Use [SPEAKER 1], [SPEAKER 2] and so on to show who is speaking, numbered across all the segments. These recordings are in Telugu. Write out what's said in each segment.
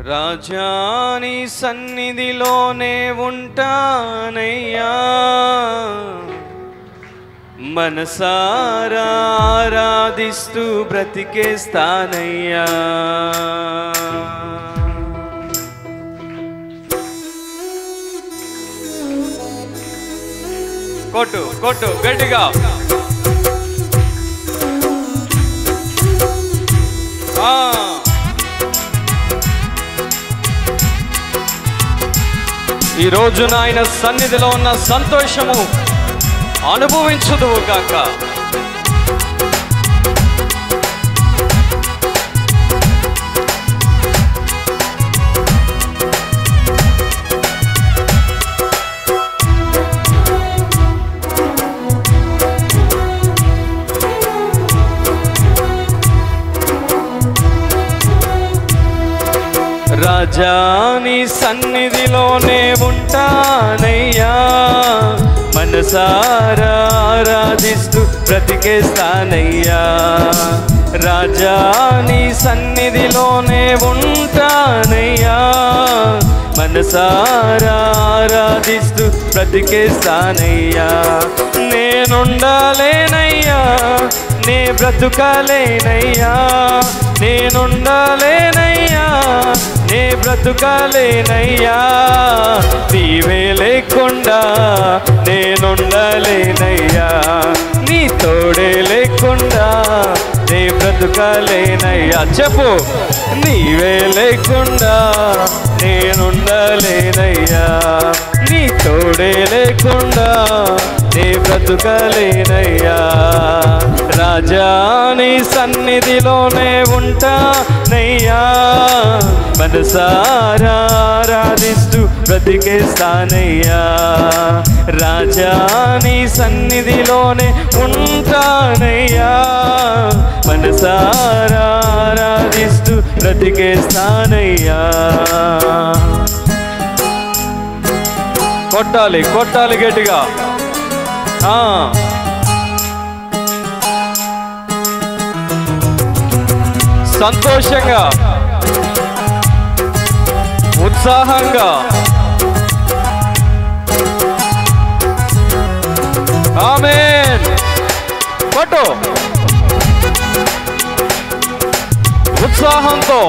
[SPEAKER 1] రాజాని సన్నిధిలోనే ఉంటానయ్యా, మనసారా ఆరాధిస్తూ బ్రతికేస్తానయ్యా. కొట్టు కొట్టు గట్టిగా. ఈ రోజు ఆయన సన్నిధిలో ఉన్న సంతోషము అనుభవించుదువు గాక. రాజాని సన్నిధిలోనే ఉంటానయ్యా, మనసారా ఆరాధిస్తూ బ్రతికేస్తానయ్యా. రాజాని సన్నిధిలోనే ఉంటానయ్యా, మనసారా ఆరాధిస్తూ బ్రతికేస్తానయ్యా. నేనుండాలేనయ్యా, నే బ్రతుకాలేనయ్యా, నేనుండాలేనయ్యా, నే బ్రతుకాలేనయ్యా. నీవే లేకుండా నేనుండలేనయ్యా, నీ తోడే లేకుండా నే బ్రతుకాలేనయ్యా. చెప్పు, నీవే లేకుండా నేనుండలేనయ్యా, నీ తోడే లేకుండా నే బ్రతుకలేనయ్యా. రాజాని సన్నిధిలోనే ఉంటానయ్యా, మనసారా ఆరాధిస్తూ బ్రతికేస్తానయ్యా. రాజాని సన్నిధిలోనే ఉంటానయ్యా, మనసారా ఆరాధిస్తూ బ్రతికేస్తానయ్యా. కొట్టాలి కొట్టాలి గట్టిగా. సంతోషంగా ఉత్సాహంగా ఆమేన్. కొట్టు ఉత్సాహంతో.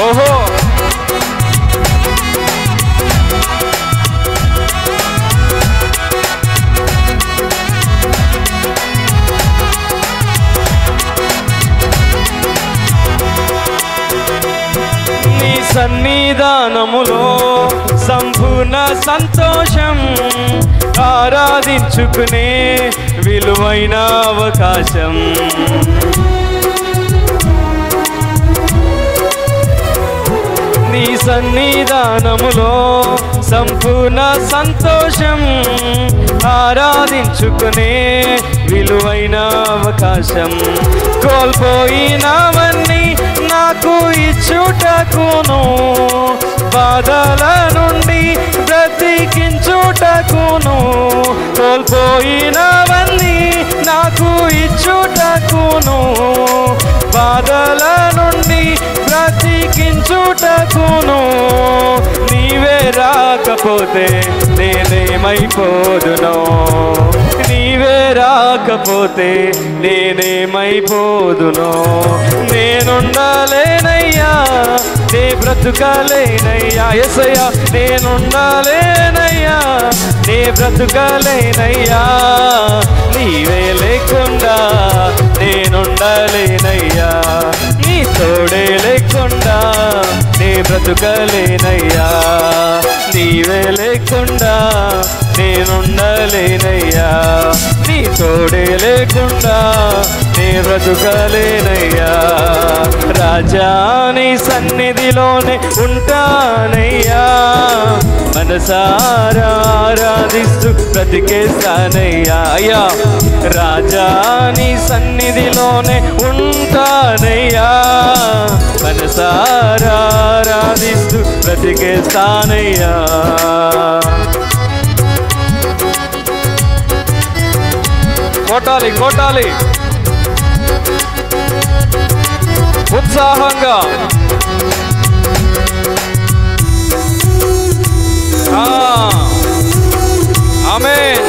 [SPEAKER 1] ఓహో, నీ సన్నిధానములో సంపూర్ణ సంతోషం, ఆరాధించుకునే విలువైన అవకాశం. నీ సన్నిధానములో సంపూర్ణ సంతోషం, ఆరాధించుకునే విలువైన అవకాశం. కోల్పోయినవన్నీ నాకు ఇచ్చుటకును, బాధల నుండి బ్రతికించుటకును. కోల్పోయినవన్నీ నాకు ఇచ్చుటకును, బాధల నుండి బ్రతికించుటకును. నీవే రాకపోతే నేనేమైపోదునో, నీవే రాకపోతే నేనేమైపోదునో. నేనుండాలేనయ్యా, నే బ్రతుకాలేనయ్యా. యేసయ్యా, నేనుండాలేనయ్యా, నే బ్రతుకాలేనయ్యా. నీవే లేకుండా నేనుండాలేనయ్యా, నీ తోడే లేకుండా నే బ్రతుకలేనయ్యా. నీవే లేకుండా నేనుండలేనయ్యా, నీ తోడే లేకుండా నే బ్రతుకలేనయ్యా. రాజాని సన్నిధిలోనే ఉంటానయ్యా, మన మనసారా ఆరాధిస్తూ బ్రతికేస్తానయ్యా. అయ్యా రాజా నీ సన్నిధిలోనే ఉంటానయ్యా. మనసారా ఆరాధిస్తూ బ్రతికేస్తానయ్యా. కొట్టాలి కొట్టాలి ఉత్సాహంగా. ఆమేన్.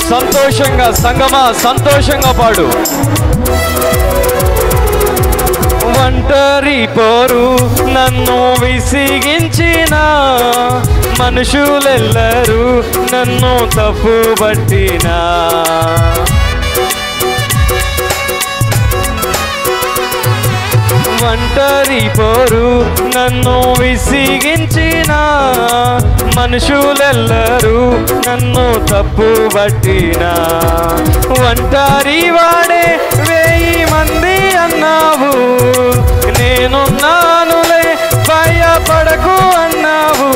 [SPEAKER 1] సంతోషంగా సంగమా సంతోషంగా పాడు. ఒంటరి పోరు నన్ను విసిగించిన మనుషులెల్లరూ నన్ను తప్పు పట్టినా, ఒంటరి పోరు నన్ను విసిగించిన మనుషులెల్లరూ నన్ను తప్పు పట్టినా, ఒంటరి వాడే 1000 మంది అన్నావు, నేనున్నానులే భయపడకు అన్నావు.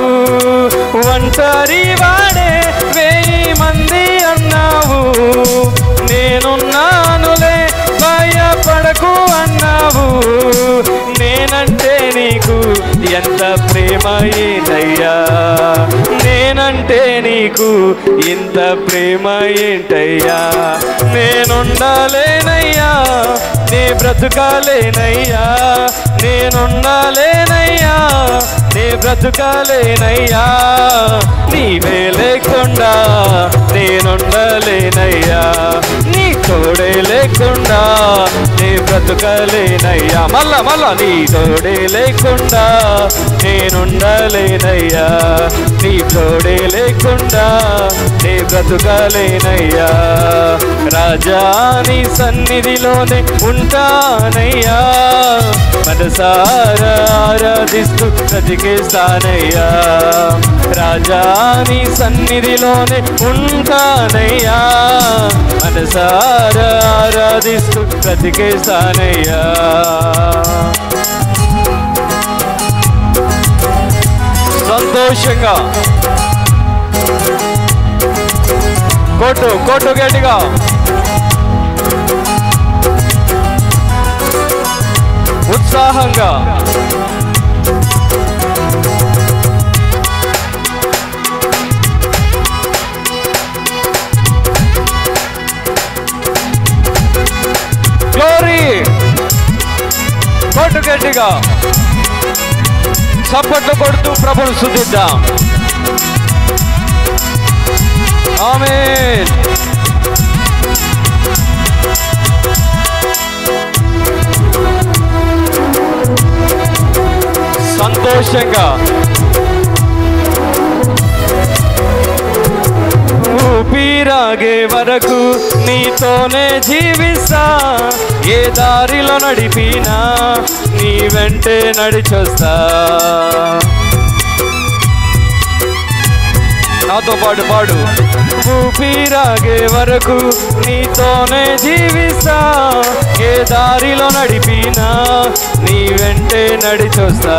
[SPEAKER 1] ఒంటరి వాడే 1000 మంది అన్నావు, నేనున్నానులే భయపడకు అన్నావు. నేనంటే నీకు ఎంత ప్రేమ ఏంటయ్యా, నేనంటే నీకు ఇంత ప్రేమ ఏంటయ్యా. నేనుండాలేనయ్యా నీ బ్రతుకాలేనయ్యా, నేనుండాలేనయ్యా నీ బ్రతుకాలేనయ్యా. నీవే లేకుండా నేనుండలేనయ్యా, నీ తోడే లేకుండా నీ బ్రతుకలేనయ్యా. మళ్ళా మళ్ళా నీ తోడే లేకుండా నేనుండలేనయ్యా, నీ తోడే లేకుండా నీ బ్రతుకలేనయ్యా. రాజా నీ సన్నిధిలోనే ఉంటానయ్యా, మనసారా ఆరాధిస్తూ బ్రతికేస్తానయ్యా. రాజా నీ సన్నిధిలోనే ఉంటానయ్యా, మనసారా ఆరాధిస్తూ బ్రతికేస్తానయ్యా. సంతోషంగా కొట్టు కొట్టు గట్టిగా. ఉత్సాహంగా గ్లోరీ కొట్టు గట్టిగా. చప్పట్లు కొడుతూ ప్రభువును స్తుతిద్దాం. ఆమేన్. సంతోషంగా ఊపిరాగే వరకు నీతోనే జీవిస్తా, ఏ దారిలో నడిపినా నీ వెంటే నడిచొస్తా. నాతో పాటు పాడు. ఊపిరాగే వరకు నీతోనే జీవిస్తా, ఏ దారిలో నడిపినా నీ వెంటే నడిచొస్తా.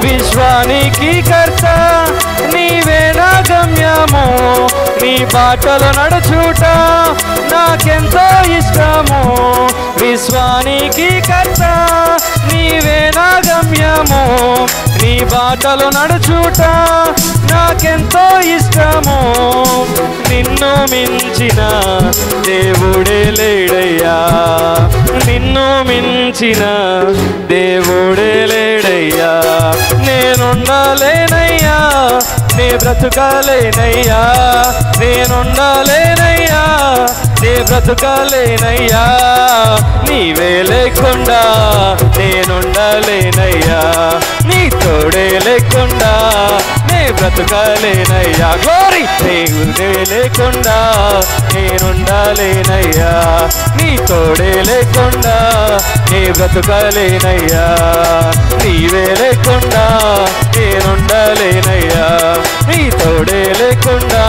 [SPEAKER 1] విశ్వానికి కర్త నీవే నా గమ్యము, నీ బాటలో నడుచుట నాకెంతో ఇష్టము. విశ్వానికి కర్త నీవే నా గమ్యము, నీ బాటలో నడుచుట నాకెంతో ఇష్టము. నిన్ను మించిన దేవుడే లేడయ్యా, నిన్ను మించిన దేవుడే లేడయ్యా. నేనుండాలేనయ్యా నీ బ్రతుకాలేనయ్యా, నేనుండాలేనయ్యా నీ బ్రతుకాలేనయ్యా. నీవే లేకుండా నేనుండాలేనయ్యా, నీ తోడే లేకుండా నే బ్రతుకాలేనయ్యా. గ్లోరీ. నీవే లేకుండా నేనుండాలేనయ్యా, నీ తోడే లేకుండా నీ బ్రతుకలేనయ్యా నీవే లేకుండా నేనుండలేనయ్యా నీ తోడే లేకుండా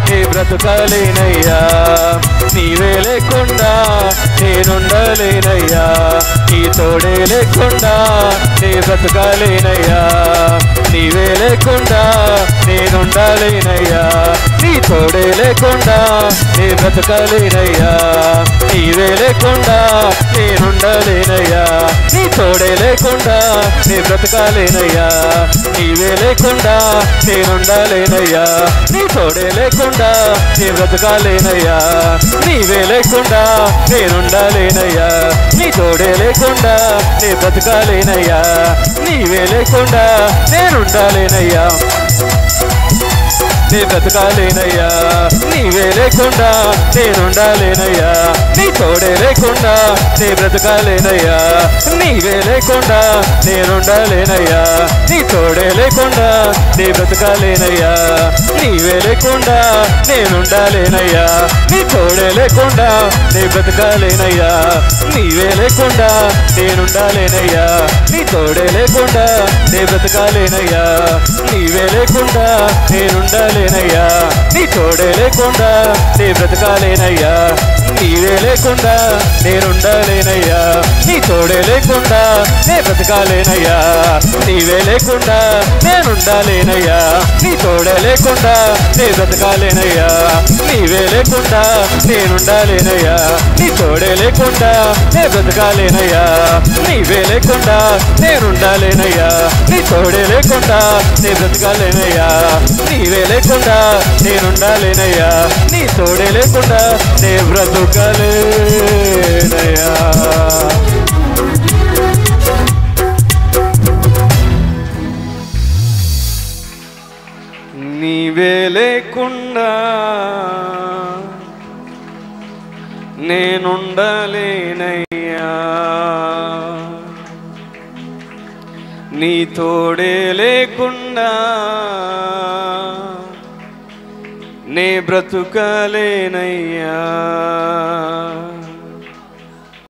[SPEAKER 1] నీ బ్రతుకలేనయ్యా నీవే లేకుండా నేనుండలేనయ్యా నీ తోడే లేకుండా నీ బ్రతుకలేనయ్యా నీవే లేకుండా నేనుండలేనయ్యా నీ తోడే లేకుండా నీ బ్రతుకలేనయ్యా నీవే లేకుండా నేనుండలేనయ్యా నీ తోడే లేకుండా నీ బ్రతకాలేనయ్యా నీవే లేకుండా నేనుండలేనయ్యా నీ తోడే లేకుండా నీ బ్రతకాలేనయ్యా నీవే లేకుండా నేనుండలేనయ్యా నీ తోడే లేకుండా నీ బ్రతకాలేనయ్యా నీవే లేకుండా నేనుండలేనయ్యా నీ బ్రతకాలేనయ్యా నీవే లేకుండా నేనుండలేనయ్యా నీ తోడే లేకుండా నీ బ్రతకాలేనయ్యా నీవే లేకుండా నేనుండలేనయ్యా నీ తోడే లేకుండా నీ బ్రతకాలేనయ్యా నీవే లేకుండా నేనుండలేనయ్యా నీ తోడే లేకుండా నీ బ్రతకాలేనయ్యా నీవే లేకుండా నేనుండలేనయ్యా నీ తోడే లేకుండా నీ బ్రతకాలేనయ్యా నీవే లేకుండా నేనుండలేనయ్యా నీ తోడే లేకుండా నీ బ్రతకాలేనయ్యా నీవే లేకుండా నేనుండలేనయ్యా నీ తోడే లేకుండా నే బ్రతకాలేనయ్యా నీవే లేకుండా నేనుండలేనయ్యా నీ తోడే లేకుండా నే బ్రతకాలేనయ్యా నీవే లేకుండా నేనుండలేనయ్యా నీ తోడే లేకుండా నే బ్రతకాలేనయ్యా నీవే లేకుండా నేనుండలేనయ్యా నీ తోడే లేకుండా నే బ్రతకాలేనయ్యా నీవే లేకుండా నేనుండలేనయ్యా నీ తోడే లేకుండా నే బ్రతుకలేనయ్యా నీవే లేకుండా నేనుండలేనయ్యా నీ తోడే లేకుండా నే బ్రతుకలేనయ్యా